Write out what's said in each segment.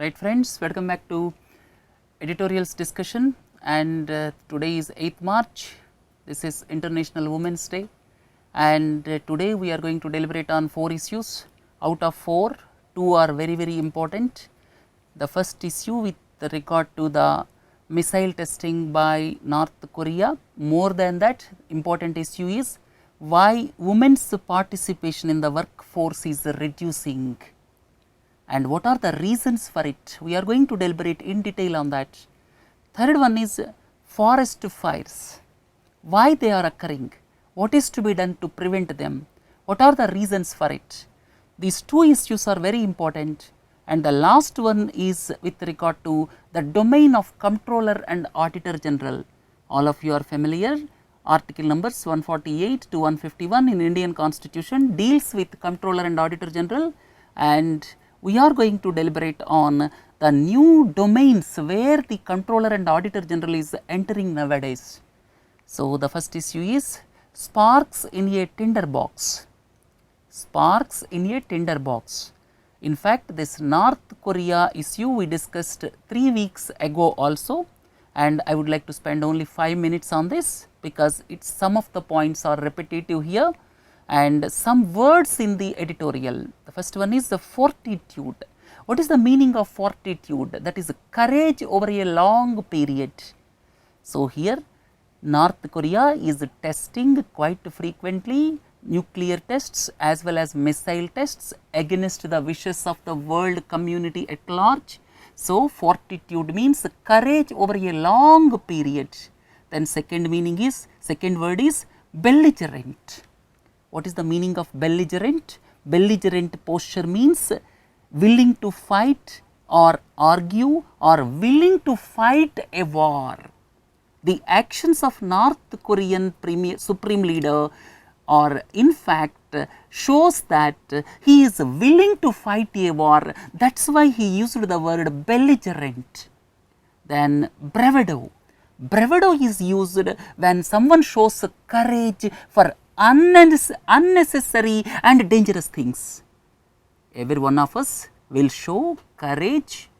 Right friends, welcome back to Editorials Discussion, and today is 8th March. This is International Women's Day, and today we are going to deliberate on 4 issues. Out of 4, 2 are very important. The first issue with regard to the missile testing by North Korea. More than that, important issue is why women's participation in the workforce is reducing and what are the reasons for it. We are going to deliberate in detail on that. Third one is forest fires, why they are occurring, what is to be done to prevent them, what are the reasons for it. These 2 issues are very important, and the last one is with regard to the domain of Comptroller and Auditor General. All of you are familiar, article numbers 148 to 151 in Indian Constitution deals with Comptroller and Auditor General, and we are going to deliberate on the new domains where the Comptroller and Auditor General is entering nowadays. So, the first issue is sparks in a tinderbox. Sparks in a tinderbox. In fact, this North Korea issue we discussed 3 weeks ago also, and I would like to spend only 5 minutes on this because some of the points are repetitive here. And some words in the editorial. The first one is the fortitude. What is the meaning of fortitude? That is courage over a long period. So, here North Korea is testing quite frequently nuclear tests as well as missile tests against the wishes of the world community at large. So, fortitude means courage over a long period. Then second word is belligerent. What is the meaning of belligerent? Belligerent posture means willing to fight or argue or willing to fight a war. The actions of North Korean supreme leader are in fact shows that he is willing to fight a war. That is why he used the word belligerent. Then bravado. Bravado is used when someone shows courage for unnecessary and dangerous things. Every one of us will show courage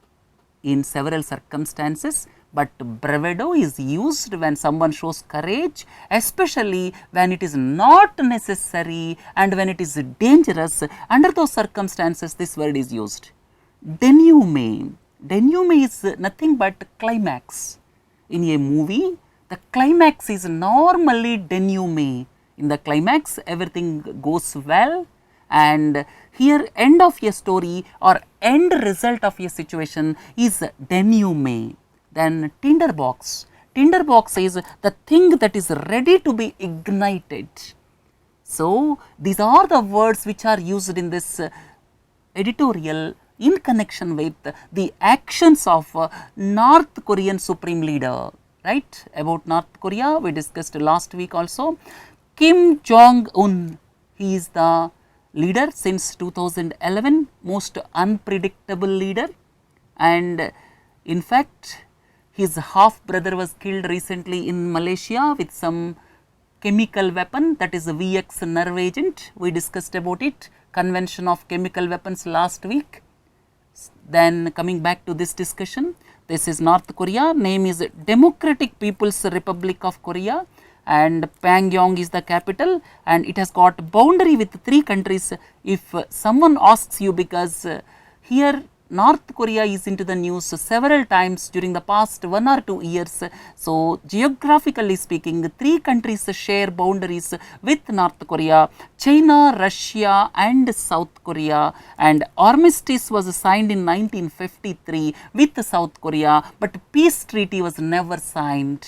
in several circumstances, but bravado is used when someone shows courage, especially when it is not necessary and when it is dangerous. Under those circumstances, this word is used. Denouement. Denouement is nothing but climax. In a movie, the climax is normally denouement. In the climax, everything goes well, and here end of a story or end result of a situation is denouement. Then tinderbox. Tinderbox is the thing that is ready to be ignited. So, these are the words which are used in this editorial in connection with the actions of North Korean supreme leader. Right? About North Korea, we discussed last week also. Kim Jong-un, he is the leader since 2011, most unpredictable leader, and in fact, his half brother was killed recently in Malaysia with some chemical weapon, that is a VX nerve agent. We discussed about it, convention of chemical weapons last week. Then coming back to this discussion, this is North Korea, name is Democratic People's Republic of Korea, and Pyongyang is the capital, and it has got boundary with 3 countries. If someone asks you, because here North Korea is into the news several times during the past 1 or 2 years. So, geographically speaking, 3 countries share boundaries with North Korea, China, Russia and South Korea, and armistice was signed in 1953 with South Korea, but peace treaty was never signed.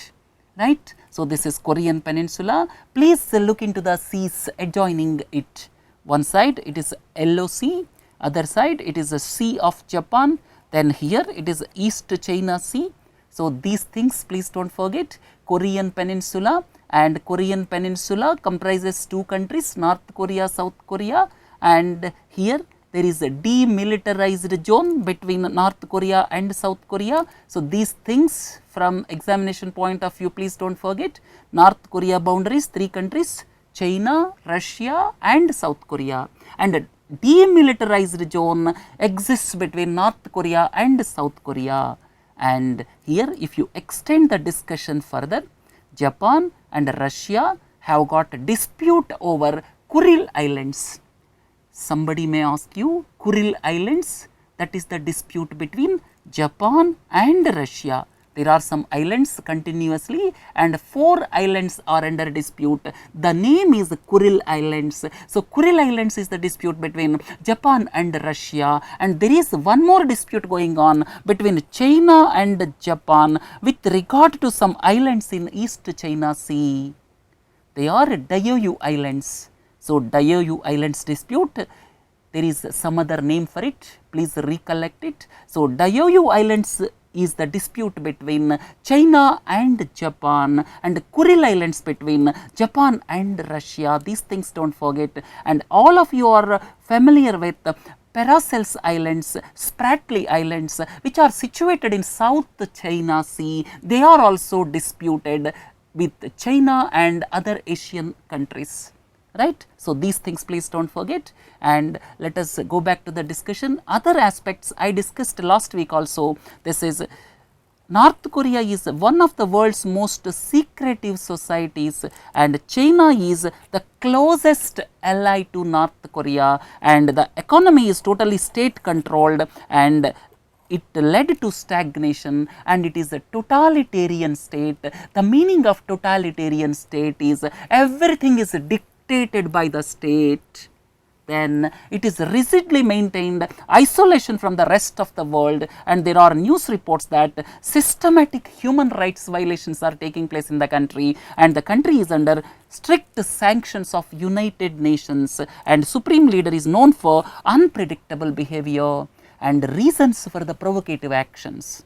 Right? So, this is Korean Peninsula. Please look into the seas adjoining it. One side it is Yellow Sea, other side it is a Sea of Japan, then here it is East China Sea. So, these things please do not forget. Korean Peninsula, and Korean Peninsula comprises 2 countries, North Korea, South Korea, and here there is a demilitarized zone between North Korea and South Korea. So, these things from examination point of view, please do not forget. North Korea boundaries, 3 countries, China, Russia and South Korea, and demilitarized zone exists between North Korea and South Korea. And here if you extend the discussion further, Japan and Russia have got a dispute over Kuril Islands. Somebody may ask you, Kuril Islands, that is the dispute between Japan and Russia. There are some islands continuously and 4 islands are under dispute. The name is Kuril Islands. So, Kuril Islands is the dispute between Japan and Russia, and there is one more dispute going on between China and Japan with regard to some islands in East China Sea. They are Diaoyu Islands. So, Diaoyu Islands dispute, there is some other name for it, please recollect it. So, Diaoyu Islands is the dispute between China and Japan, and Kuril Islands between Japan and Russia. These things do not forget, and all of you are familiar with Paracels Islands, Spratly Islands, which are situated in South China Sea. They are also disputed with China and other Asian countries. Right. So, these things please do not forget, and let us go back to the discussion. Other aspects I discussed last week also. This is North Korea is one of the world's most secretive societies, and China is the closest ally to North Korea, and the economy is totally state controlled, and it led to stagnation, and it is a totalitarian state. The meaning of totalitarian state is everything is dictated by the state. Then it is rigidly maintained isolation from the rest of the world, and there are news reports that systematic human rights violations are taking place in the country, and the country is under strict sanctions of United Nations, and supreme leader is known for unpredictable behavior. And reasons for the provocative actions.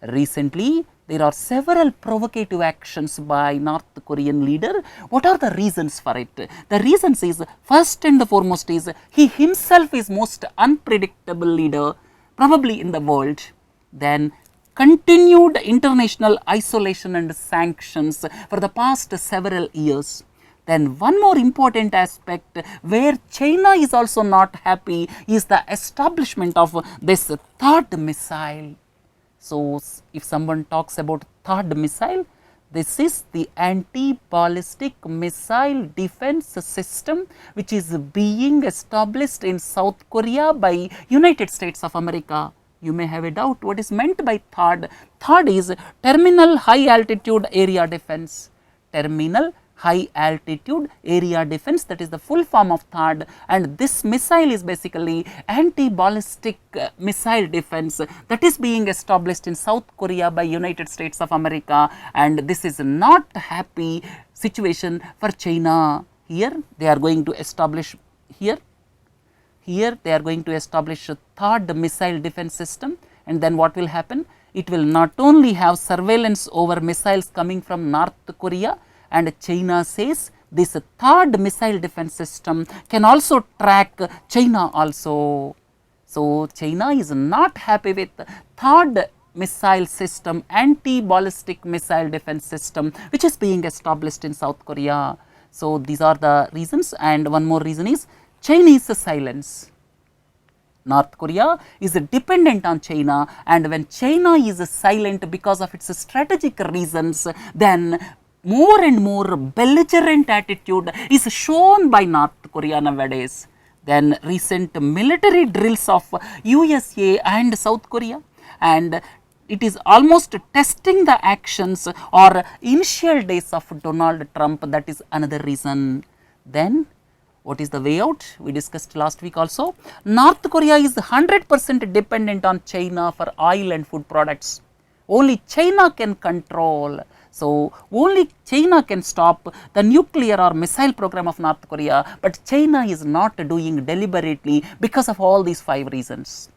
Recently, there are several provocative actions by North Korean leader. What are the reasons for it? The reasons is, first and the foremost is, he himself is most unpredictable leader probably in the world. Then continued international isolation and sanctions for the past several years. Then one more important aspect where China is also not happy is the establishment of this third missile. So, if someone talks about third missile, this is the anti-ballistic missile defense system which is being established in South Korea by United States of America. You may have a doubt what is meant by third. Third is terminal high altitude area defense. Terminal high altitude area defense, that is the full form of THAAD, and this missile is basically anti-ballistic missile defense that is being established in South Korea by United States of America, and this is not a happy situation for China. Here they are going to establish here they are going to establish a third missile defense system, and then what will happen? It will not only have surveillance over missiles coming from North Korea, and China says this third missile defense system can also track China also. So, China is not happy with third missile system, anti-ballistic missile defense system which is being established in South Korea. So, these are the reasons, and one more reason is Chinese silence. North Korea is dependent on China, and when China is silent because of its strategic reasons, then more and more belligerent attitude is shown by North Korea nowadays. Then recent military drills of USA and South Korea, and it is almost testing the actions or initial days of Donald Trump. That is another reason. Then what is the way out? We discussed last week also. North Korea is 100% dependent on China for oil and food products. Only China can control. So, only China can stop the nuclear or missile program of North Korea, but China is not doing deliberately because of all these 5 reasons.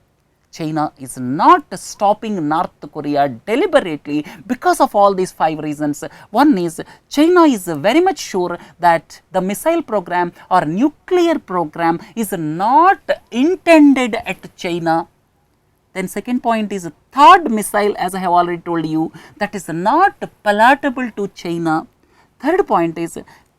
China is not stopping North Korea deliberately because of all these 5 reasons. One is China is very much sure that the missile program or nuclear program is not intended at China. Then second point is third missile, as I have already told you, that is not palatable to China. Third point is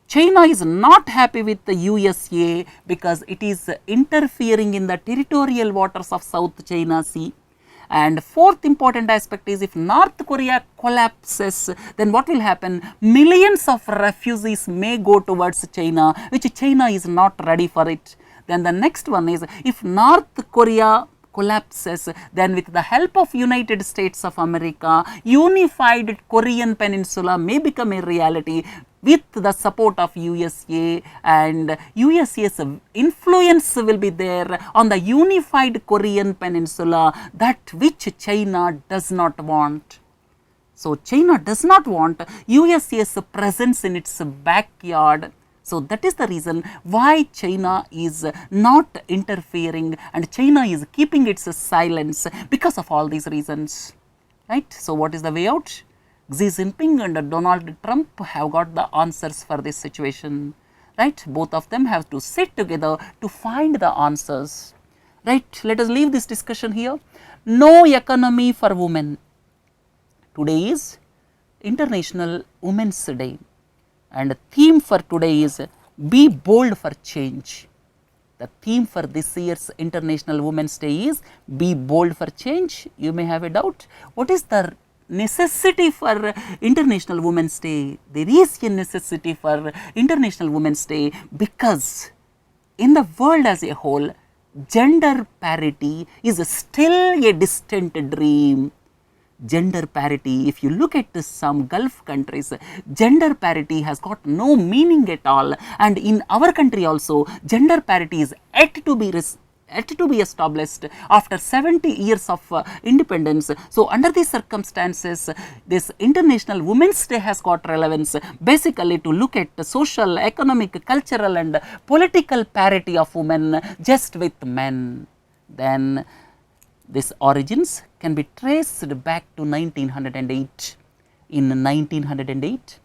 China is not happy with the USA because it is interfering in the territorial waters of South China Sea. And fourth important aspect is, if North Korea collapses, then what will happen? Millions of refugees may go towards China, which China is not ready for it. Then the next one is, if North Korea collapses, then with the help of United States of America, unified Korean peninsula may become a reality with the support of USA, and USA's influence will be there on the unified Korean peninsula, that which China does not want. So, China does not want USA's presence in its backyard. So, that is the reason why China is not interfering and China is keeping its silence, because of all these reasons, right. So, what is the way out? Xi Jinping and Donald Trump have got the answers for this situation, right. Both of them have to sit together to find the answers, right. Let us leave this discussion here. No economy for women. Today is International Women's Day, and the theme for today is Be Bold for Change. The theme for this year's International Women's Day is Be Bold for Change. You may have a doubt, what is the necessity for International Women's Day? There is a necessity for International Women's Day because in the world as a whole, gender parity is still a distant dream. Gender parity, if you look at some Gulf countries, gender parity has got no meaning at all, and in our country also gender parity is yet to be established after 70 years of independence. So, under these circumstances, this International Women's Day has got relevance basically to look at the social, economic, cultural and political parity of women just with men. Then these origins can be traced back to 1908. In 1908,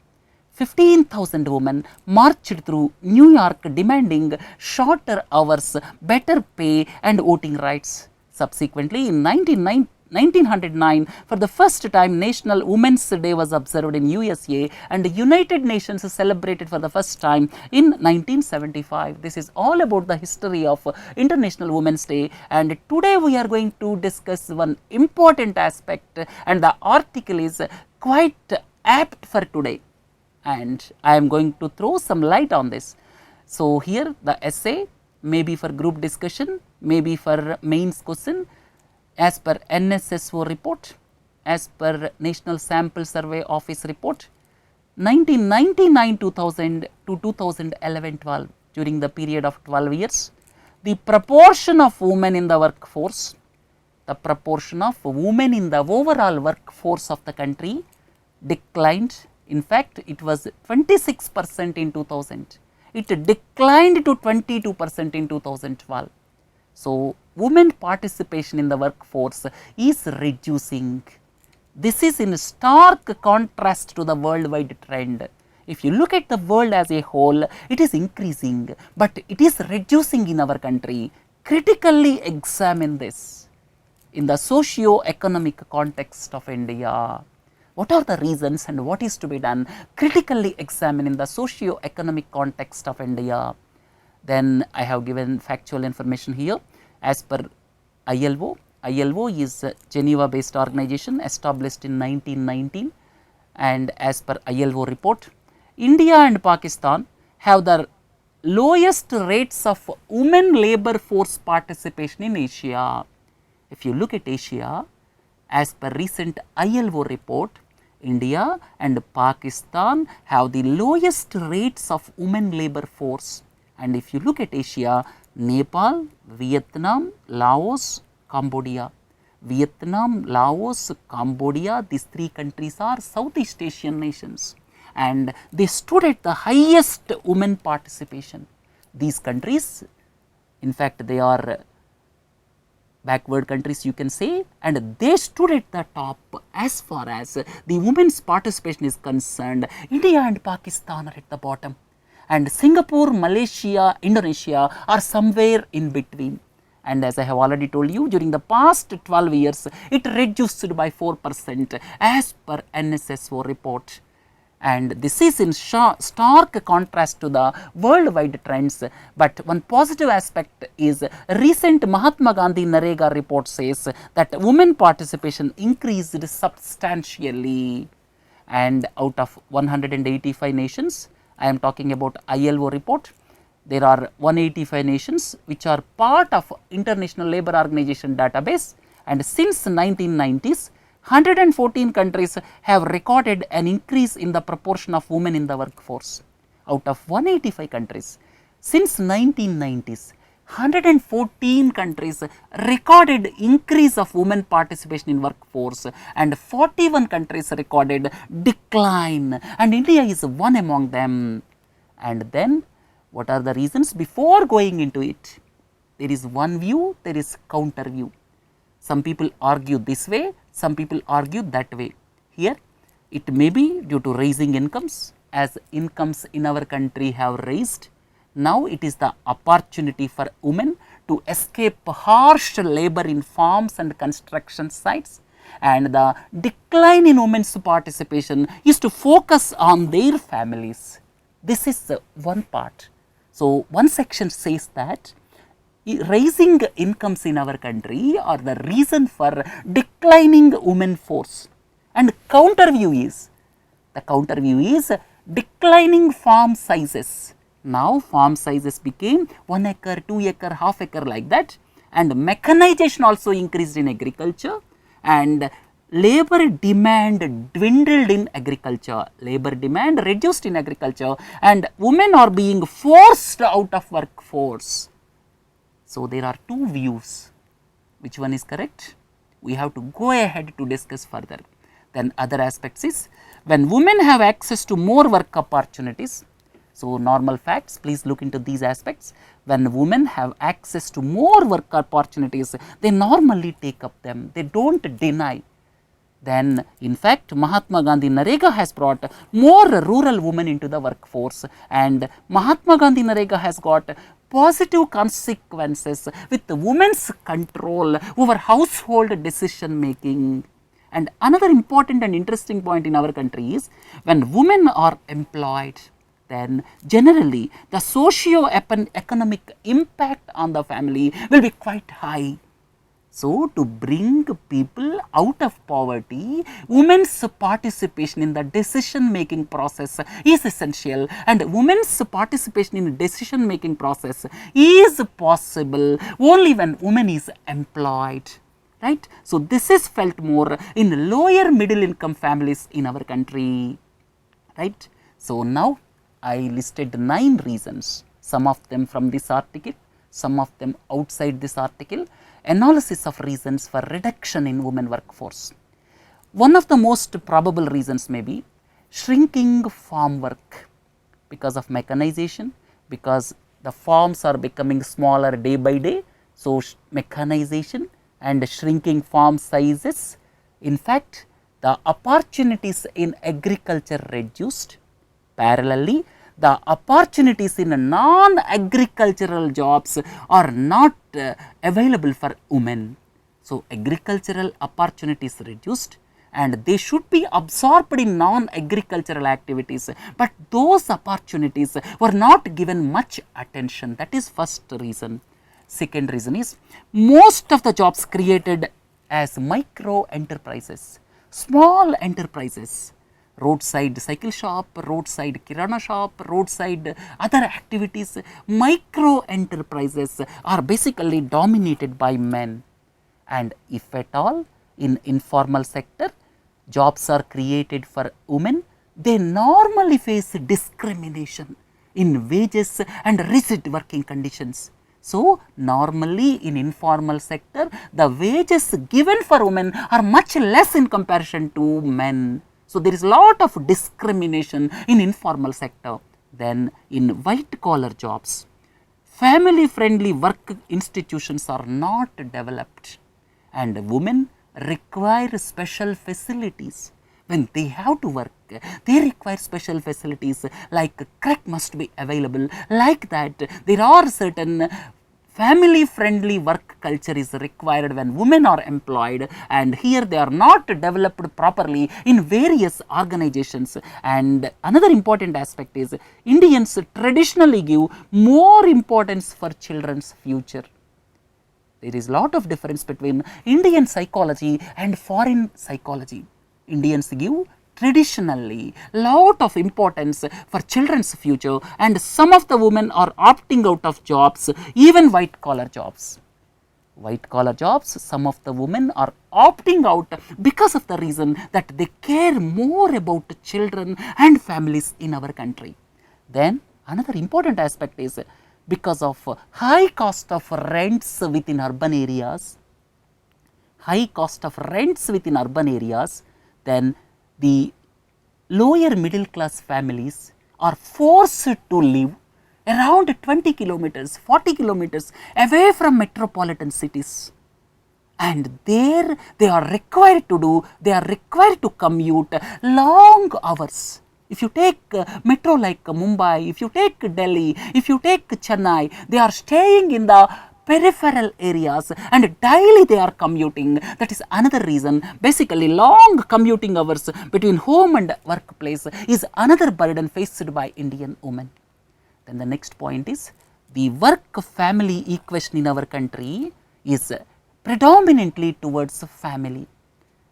15,000 women marched through New York demanding shorter hours, better pay and voting rights. Subsequently, in 1909, for the first time, National Women's Day was observed in USA, and the United Nations celebrated for the first time in 1975. This is all about the history of International Women's Day, and today we are going to discuss one important aspect, and the article is quite apt for today, and I am going to throw some light on this. So, here the essay may be for group discussion, may be for mains question. As per NSSO report, as per National Sample Survey Office report, 1999-2000 to 2011-12, during the period of 12 years, the proportion of women in the workforce, the proportion of women in the overall workforce of the country declined. In fact, it was 26% in 2000. It declined to 22% in 2012. So, women participation in the workforce is reducing. This is in stark contrast to the worldwide trend. If you look at the world as a whole, it is increasing, but it is reducing in our country. Critically examine this in the socio-economic context of India. What are the reasons and what is to be done? Critically examine in the socio-economic context of India. Then I have given factual information here. As per ILO, ILO is a Geneva based organization established in 1919, and as per ILO report, India and Pakistan have the lowest rates of women labor force participation in Asia. If you look at Asia, as per recent ILO report, India and Pakistan have the lowest rates of women labor force. And if you look at Asia, Nepal, Vietnam, Laos, Cambodia. Vietnam, Laos, Cambodia, these three countries are Southeast Asian nations, and they stood at the highest women participation. These countries, in fact, they are backward countries, you can say, and they stood at the top as far as the women's participation is concerned. India and Pakistan are at the bottom, and Singapore, Malaysia, Indonesia are somewhere in between. And as I have already told you, during the past 12 years, it reduced by 4% as per NSSO report. and this is in stark contrast to the worldwide trends. But one positive aspect is recent Mahatma Gandhi Narega report says that women participation increased substantially, and out of 185 nations, I am talking about ILO report, there are 185 nations which are part of International Labour Organization database, and since 1990s 114 countries have recorded an increase in the proportion of women in the workforce. Out of 185 countries, since 1990s 114 countries recorded increase of women participation in workforce, and 41 countries recorded decline, and India is one among them. And then what are the reasons? Before going into it, there is one view, there is counter view. Some people argue this way, some people argue that way. Here it may be due to raising incomes, as incomes in our country have raised. Now it is the opportunity for women to escape harsh labour in farms and construction sites, and the decline in women's participation is to focus on their families. This is one part. So one section says that raising incomes in our country are the reason for declining women force, and counter view is declining farm sizes. Now farm sizes became 1 acre, 2 acre, half acre, like that, and mechanization also increased in agriculture, and labour demand dwindled in agriculture, labour demand reduced in agriculture, and women are being forced out of workforce. So there are two views. Which one is correct? We have to go ahead to discuss further. Then other aspects is, when women have access to more work opportunities, so normal facts, please look into these aspects. When women have access to more work opportunities, they normally take up them, they don't deny. Then in fact Mahatma Gandhi Narega has brought more rural women into the workforce, and Mahatma Gandhi Narega has got positive consequences with women's control over household decision making. And another important and interesting point in our country is, when women are employed, then generally the socio-economic impact on the family will be quite high. So to bring people out of poverty, women's participation in the decision making process is essential, and women's participation in the decision making process is possible only when woman is employed, right. So this is felt more in lower middle income families in our country, right. So now I listed 9 reasons, some of them from this article, some of them outside this article. Analysis of reasons for reduction in women workforce. One of the most probable reasons may be shrinking farm work because of mechanization, because the farms are becoming smaller day by day. So mechanization and shrinking farm sizes. In fact, the opportunities in agriculture reduced. Parallelly, the opportunities in non-agricultural jobs are not available for women. So agricultural opportunities reduced, and they should be absorbed in non-agricultural activities, but those opportunities were not given much attention. That is first reason. Second reason is, most of the jobs created as micro enterprises, small enterprises, roadside cycle shop, roadside kirana shop, roadside other activities, micro enterprises are basically dominated by men. And if at all in informal sector jobs are created for women, they normally face discrimination in wages and rigid working conditions. So normally in informal sector the wages given for women are much less in comparison to men. So there is a lot of discrimination in informal sector. Then in white collar jobs, family friendly work institutions are not developed, and women require special facilities. When they have to work, they require special facilities, like crack must be available, like that there are certain family friendly work culture is required when women are employed, and here they are not developed properly in various organizations. And another important aspect is Indians traditionally give more importance for children's future. There is a lot of difference between Indian psychology and foreign psychology. Indians give traditionally lot of importance for children's future, and some of the women are opting out of jobs, even white collar jobs. White collar jobs, some of the women are opting out because of the reason that they care more about children and families in our country. Then another important aspect is because of high cost of rents within urban areas, then the lower middle class families are forced to live around 20 kilometers, 40 kilometers away from metropolitan cities. And there they are required to commute long hours. If you take metro like Mumbai, if you take Delhi, if you take Chennai, they are staying in the peripheral areas and daily they are commuting. That is another reason. Basically, long commuting hours between home and workplace is another burden faced by Indian women. Then the next point is the work family equation in our country is predominantly towards family.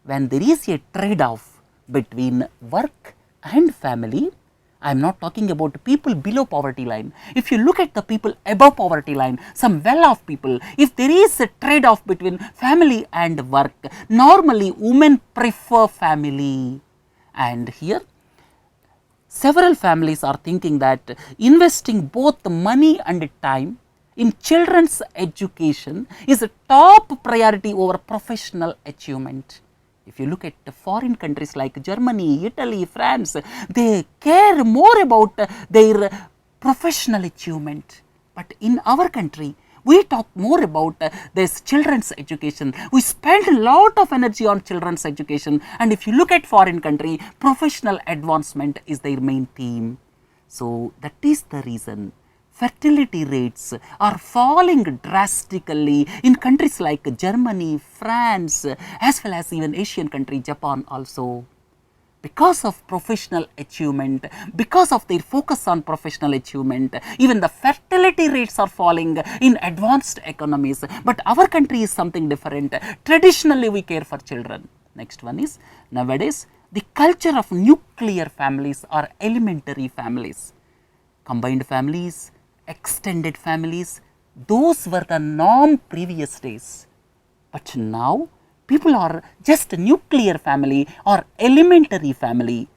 When there is a trade-off between work and family, I am not talking about people below poverty line. If you look at the people above poverty line, some well-off people, if there is a trade-off between family and work, normally women prefer family. And here several families are thinking that investing both money and time in children's education is a top priority over professional achievement. If you look at foreign countries like Germany, Italy, France, they care more about their professional achievement. But in our country, we talk more about this children's education. We spend a lot of energy on children's education, and if you look at foreign country, professional advancement is their main theme. So that is the reason fertility rates are falling drastically in countries like Germany, France, as well as even Asian country, Japan also. Because of professional achievement, because of their focus on professional achievement, even the fertility rates are falling in advanced economies. But our country is something different. Traditionally, we care for children. Next one is, nowadays, the culture of nuclear families or elementary families. Combined families, extended families, those were the norm previous days. But now, people are just nuclear family or elementary family,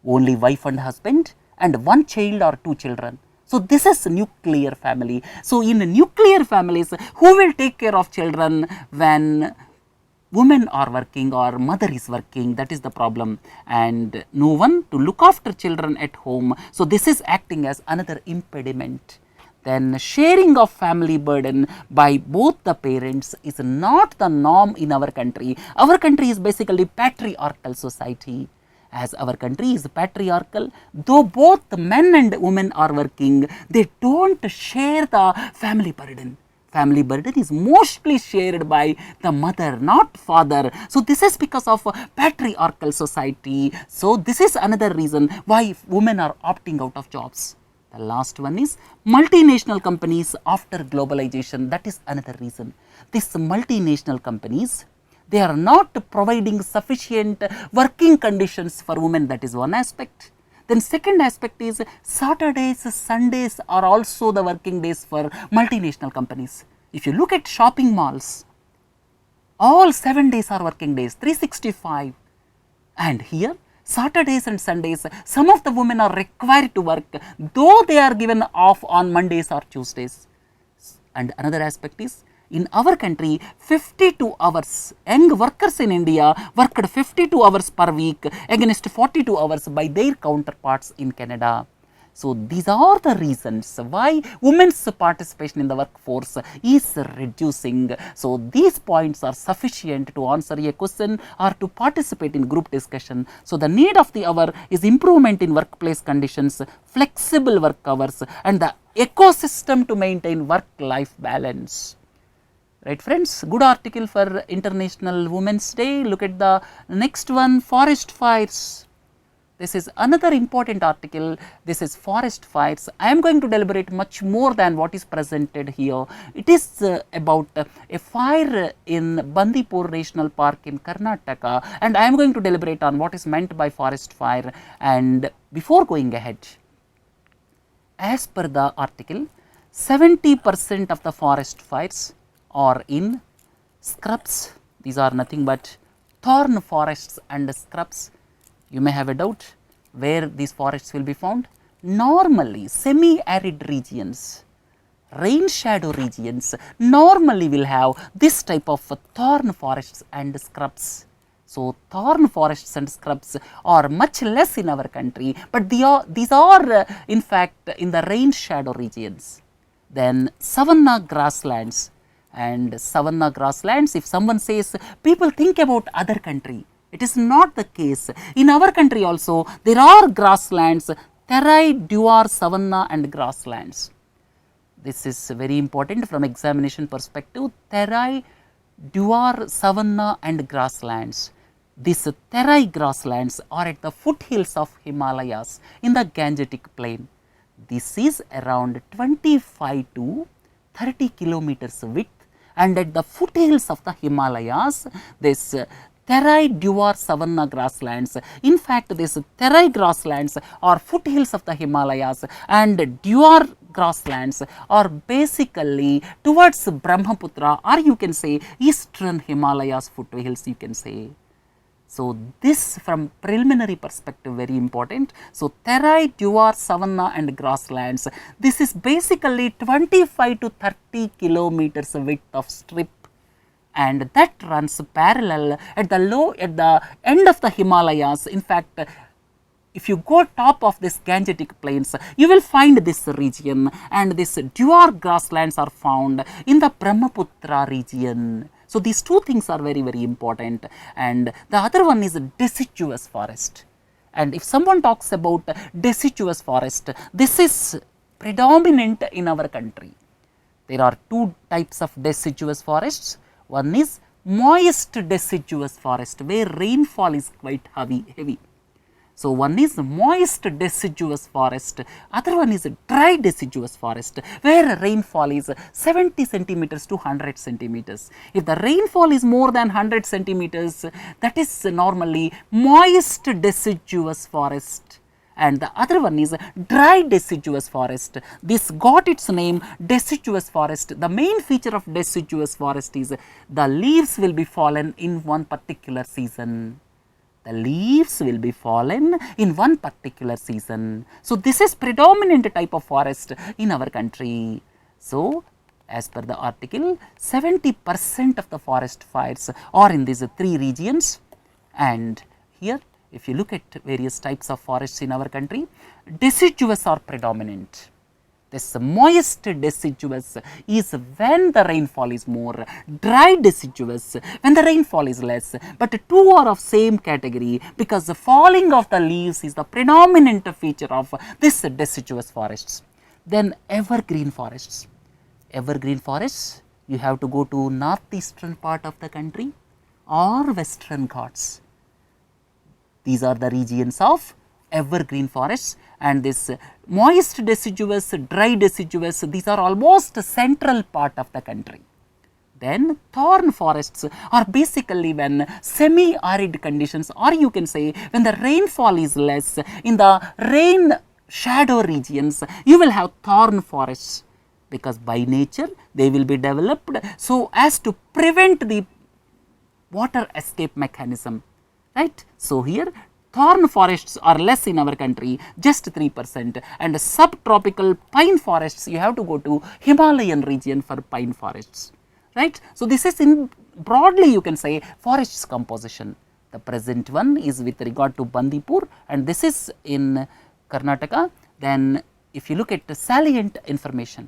only wife and husband and one child or two children. So this is nuclear family. So in nuclear families, who will take care of children when women are working or mother is working? That is the problem, and no one to look after children at home. So this is acting as another impediment. Then sharing of family burden by both the parents is not the norm in our country. Our country is basically patriarchal society. As our country is patriarchal, though both men and women are working, they don't share the family burden. Family burden is mostly shared by the mother, not father. So this is because of patriarchal society. So this is another reason why women are opting out of jobs. The last one is multinational companies after globalization. That is another reason. These multinational companies, they are not providing sufficient working conditions for women. That is one aspect. Then second aspect is Saturdays, Sundays are also the working days for multinational companies. If you look at shopping malls, all 7 days are working days, 365. And here, Saturdays and Sundays, some of the women are required to work, though they are given off on Mondays or Tuesdays. And another aspect is, in our country, 52 hours, young workers in India worked 52 hours per week against 42 hours by their counterparts in Canada. So, these are the reasons why women's participation in the workforce is reducing. So, these points are sufficient to answer a question or to participate in group discussion. So, the need of the hour is improvement in workplace conditions, flexible work hours and the ecosystem to maintain work-life balance. Right friends, good article for International Women's Day. Look at the next one, forest fires. This is another important article. This is forest fires. I am going to deliberate much more than what is presented here. It is about a fire in Bandipur National Park in Karnataka, and I am going to deliberate on what is meant by forest fire. And before going ahead, as per the article, 70% of the forest fires are in scrubs. These are nothing but thorn forests and scrubs. You may have a doubt where these forests will be found. Normally, semi-arid regions, rain shadow regions normally will have this type of thorn forests and scrubs. So, thorn forests and scrubs are much less in our country, but these are in fact in the rain shadow regions. Then savanna grasslands, and savanna grasslands, if someone says people think about other country, it is not the case. In our country also there are grasslands, terrai, duar, savanna and grasslands. This is very important from examination perspective. Terrai, duar, savanna and grasslands. These terrai grasslands are at the foothills of Himalayas in the Gangetic plain. This is around 25 to 30 kilometers width, and at the foothills of the Himalayas, this terrai, duar, savanna grasslands. In fact, these terrai grasslands are foothills of the Himalayas, and duar grasslands are basically towards Brahmaputra, or you can say eastern Himalayas foothills, you can say. So, this from preliminary perspective very important. So, terrai, duar, savanna and grasslands, this is basically 25 to 30 kilometers width of strip, and that runs parallel at the end of the Himalayas. In fact, if you go top of this Gangetic plains, you will find this region, and this duar grasslands are found in the Brahmaputra region. So, these two things are very, very important, and the other one is deciduous forest. And if someone talks about deciduous forest, this is predominant in our country. There are two types of deciduous forests. One is moist deciduous forest, where rainfall is quite heavy. So, one is moist deciduous forest, other one is dry deciduous forest, where rainfall is 70 centimeters to 100 centimeters. If the rainfall is more than 100 centimeters, that is normally moist deciduous forest, and the other one is dry deciduous forest. This got its name deciduous forest. The main feature of deciduous forest is the leaves will be fallen in one particular season. The leaves will be fallen in one particular season. So, this is predominant type of forest in our country. So, as per the article, 70% of the forest fires are in these three regions, and here if you look at various types of forests in our country, deciduous are predominant. This moist deciduous is when the rainfall is more, dry deciduous when the rainfall is less, but two are of same category, because the falling of the leaves is the predominant feature of this deciduous forests. Then evergreen forests. Evergreen forests, you have to go to northeastern part of the country or western Ghats. These are the regions of evergreen forests, and this moist deciduous, dry deciduous, these are almost central part of the country. Then thorn forests are basically when semi-arid conditions, or you can say when the rainfall is less, in the rain shadow regions you will have thorn forests, because by nature they will be developed so as to prevent the water escape mechanism, right. So, here thorn forests are less in our country, just 3%, and subtropical pine forests, you have to go to Himalayan region for pine forests, right. So, this is in broadly you can say forests composition. The present one is with regard to Bandipur, and this is in Karnataka. Then if you look at the salient information,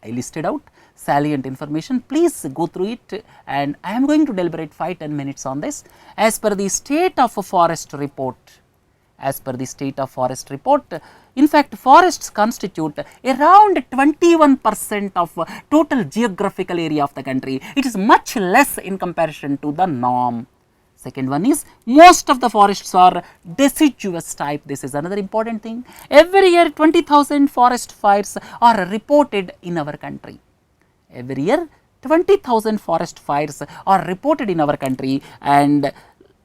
I listed out salient information, please go through it, and I am going to deliberate 5-10 minutes on this. As per the state of a forest report, as per the state of forest report, in fact forests constitute around 21% of total geographical area of the country. It is much less in comparison to the norm. Second one is, most of the forests are deciduous type. This is another important thing. Every year 20,000 forest fires are reported in our country. Every year 20,000 forest fires are reported in our country, and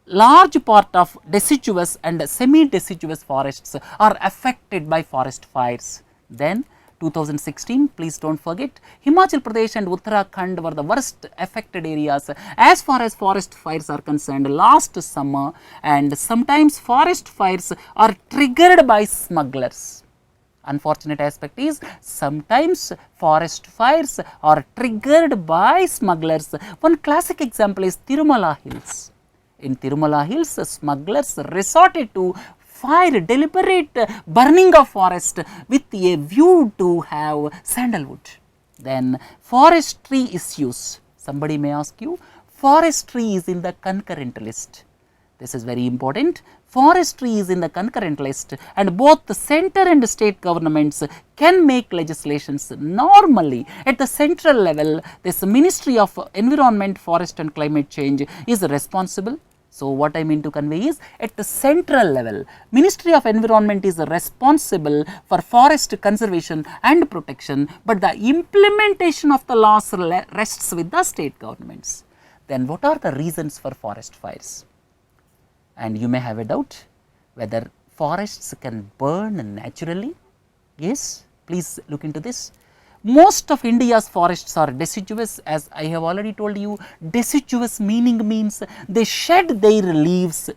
large part of deciduous and semi-deciduous forests are affected by forest fires. Then 2016, please do not forget, Himachal Pradesh and Uttarakhand were the worst affected areas as far as forest fires are concerned last summer, and sometimes forest fires are triggered by smugglers. Unfortunate aspect is, sometimes forest fires are triggered by smugglers. One classic example is Tirumala Hills. In Tirumala Hills, smugglers resorted to deliberate burning of forest with a view to have sandalwood. Then forestry issues. Somebody may ask you, forestry is in the concurrent list. This is very important. Forestry is in the concurrent list, and both the center and state governments can make legislations. Normally at the central level, this Ministry of Environment, Forest and Climate Change is responsible. So what I mean to convey is, at the central level, Ministry of Environment is responsible for forest conservation and protection, but the implementation of the laws rests with the state governments. Then what are the reasons for forest fires? And you may have a doubt whether forests can burn naturally. Yes, please look into this. Most of India's forests are deciduous. As I have already told you, deciduous means they shed their leaves.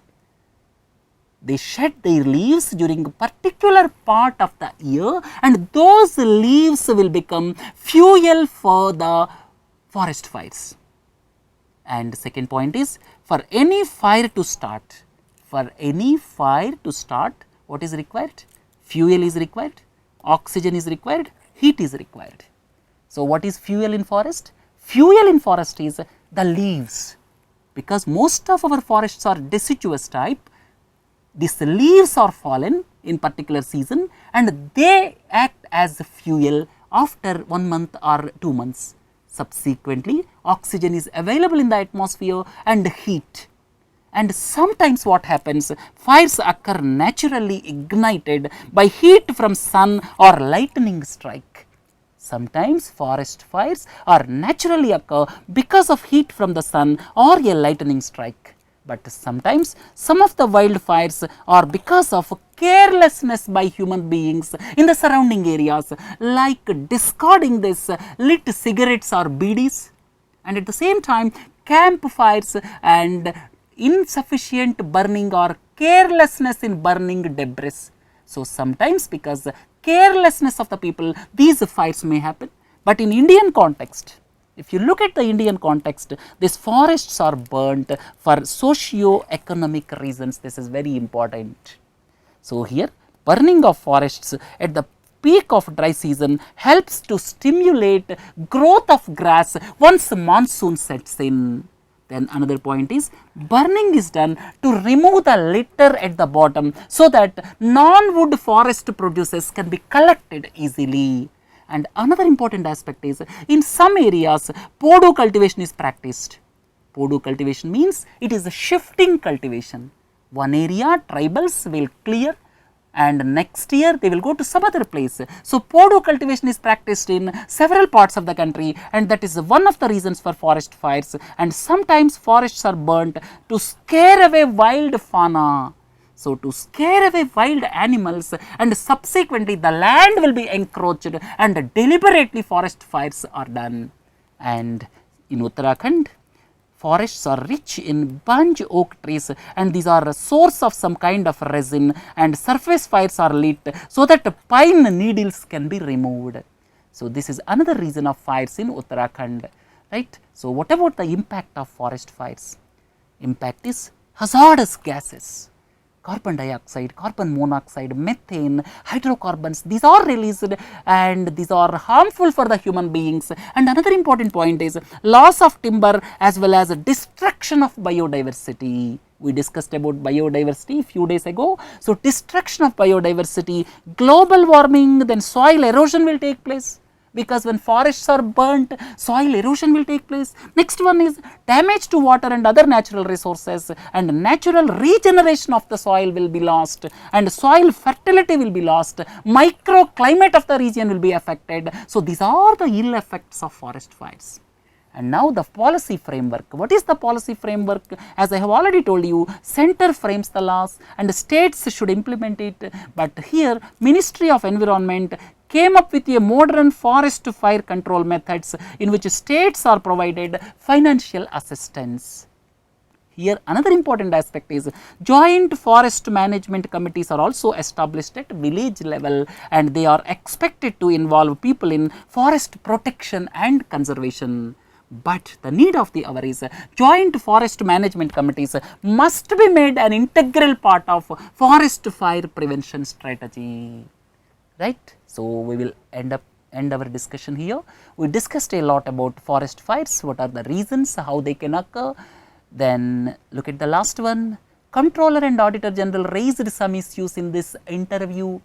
They shed their leaves during a particular part of the year, and those leaves will become fuel for the forest fires. And second point is, for any fire to start, what is required? Fuel is required, oxygen is required, heat is required. So what is fuel in forest? Fuel in forest is the leaves. Because most of our forests are deciduous type, these leaves are fallen in particular season, and they act as fuel after 1 month or 2 months. Subsequently, oxygen is available in the atmosphere and heat. And sometimes what happens, fires occur naturally ignited by heat from sun or lightning strike. Sometimes forest fires are naturally occur because of heat from the sun or a lightning strike. But sometimes some of the wildfires are because of carelessness by human beings in the surrounding areas, like discarding this lit cigarettes or beedies, and at the same time campfires and insufficient burning or carelessness in burning debris. So sometimes because carelessness of the people, these fires may happen. But in Indian context, if you look at the Indian context, these forests are burnt for socio-economic reasons. This is very important. So here, burning of forests at the peak of dry season helps to stimulate growth of grass once monsoon sets in. Then another point is, burning is done to remove the litter at the bottom so that non-wood forest produces can be collected easily. And another important aspect is, in some areas podo cultivation is practiced. Podo cultivation means it is a shifting cultivation. One area tribals will clear, and next year they will go to some other place. So podo cultivation is practiced in several parts of the country, and that is one of the reasons for forest fires. And sometimes forests are burnt to scare away wild fauna. So to scare away wild animals, and subsequently the land will be encroached and deliberately forest fires are done. And in Uttarakhand, forests are rich in bunch oak trees, and these are a source of some kind of resin, and surface fires are lit so that pine needles can be removed. So this is another reason of fires in Uttarakhand, right? So what about the impact of forest fires? Impact is hazardous gases. carbon dioxide, carbon monoxide, methane, hydrocarbons, these are released and these are harmful for the human beings. And another important point is loss of timber as well as destruction of biodiversity. We discussed about biodiversity a few days ago. So, destruction of biodiversity, global warming, then soil erosion will take place, because when forests are burnt, soil erosion will take place. Next one is damage to water and other natural resources, and natural regeneration of the soil will be lost, and soil fertility will be lost, microclimate of the region will be affected. So, these are the ill effects of forest fires. And now the policy framework. What is the policy framework? As I have already told you, center frames the laws and states should implement it, but here Ministry of Environment came up with a modern forest fire control methods in which states are provided financial assistance. Here another important aspect is joint forest management committees are also established at village level, and they are expected to involve people in forest protection and conservation. But the need of the hour is joint forest management committees must be made an integral part of forest fire prevention strategy, right. So, we will end our discussion here. We discussed a lot about forest fires, what are the reasons, how they can occur. Then look at the last one. Comptroller and Auditor General raised some issues in this interview,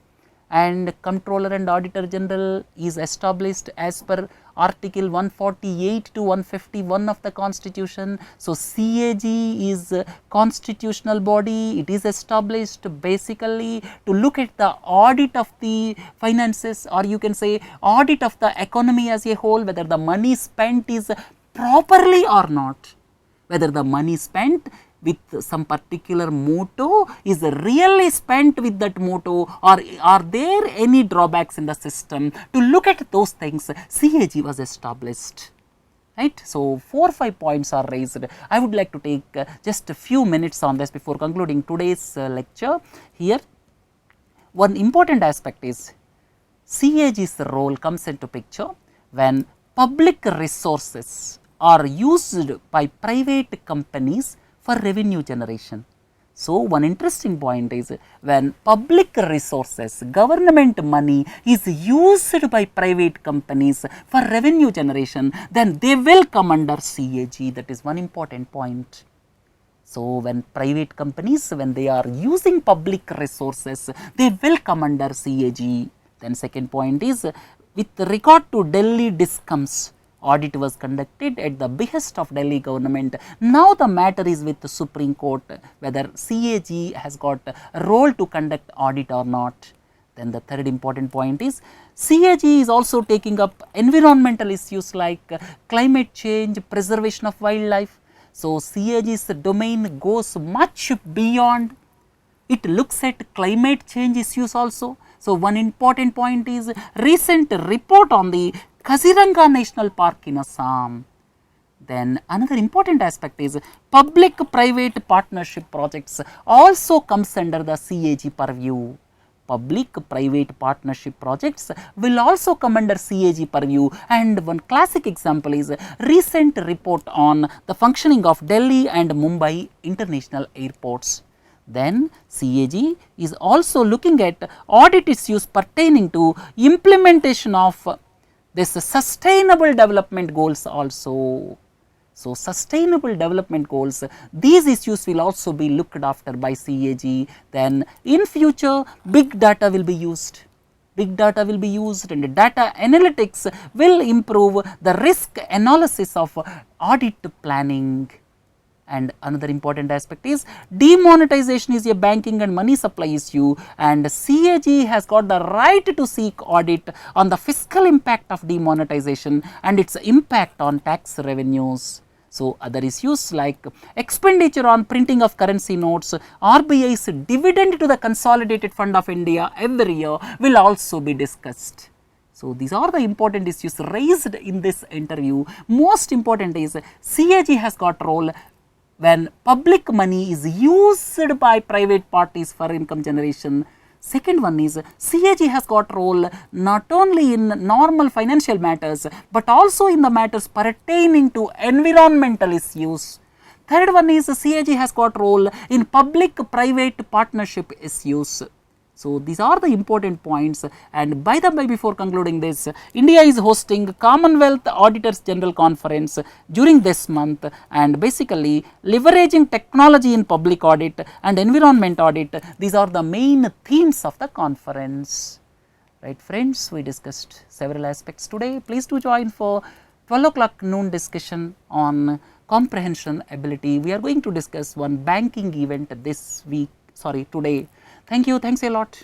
and Comptroller and Auditor General is established as per Article 148 to 151 of the Constitution. So, CAG is a constitutional body, it is established basically to look at the audit of the finances, or you can say audit of the economy as a whole, whether the money spent is properly or not, whether the money spent with some particular motto is really spent with that motto, or are there any drawbacks in the system. To look at those things, CAG was established, right. So, 4 or 5 points are raised. I would like to take just a few minutes on this before concluding today's lecture. Here one important aspect is CAG's role comes into picture when public resources are used by private companies for revenue generation. So, one interesting point is when public resources, government money is used by private companies for revenue generation, then they will come under CAG. That is one important point. So, when private companies, when they are using public resources, they will come under CAG. Then second point is with regard to Delhi DISCOMs, audit was conducted at the behest of Delhi government. Now, the matter is with the Supreme Court whether CAG has got a role to conduct audit or not. Then the third important point is CAG is also taking up environmental issues like climate change, preservation of wildlife. So, CAG's domain goes much beyond, it looks at climate change issues also. So, one important point is recent report on the Kaziranga National Park in Assam. Then another important aspect is public-private partnership projects also comes under the CAG purview. Public-private partnership projects will also come under CAG purview, and one classic example is recent report on the functioning of Delhi and Mumbai international airports. Then CAG is also looking at audit issues pertaining to implementation of this sustainable development goals also. So, sustainable development goals, these issues will also be looked after by CAG. Then in future big data will be used. Big data will be used and data analytics will improve the risk analysis of audit planning. And another important aspect is demonetization is a banking and money supply issue, and CAG has got the right to seek audit on the fiscal impact of demonetization and its impact on tax revenues. So, other issues like expenditure on printing of currency notes, RBI's dividend to the Consolidated Fund of India every year will also be discussed. So, these are the important issues raised in this interview. Most important is CAG has got role when public money is used by private parties for income generation. Second one is CAG has got role not only in normal financial matters, but also in the matters pertaining to environmental issues. Third one is CAG has got role in public private partnership issues. So, these are the important points, and by the way, before concluding this, India is hosting Commonwealth Auditors General Conference during this month, and basically leveraging technology in public audit and environment audit, these are the main themes of the conference. Right friends, we discussed several aspects today. Please do join for 12 o'clock noon discussion on comprehension ability. We are going to discuss one banking event this week, today. Thank you, thanks a lot.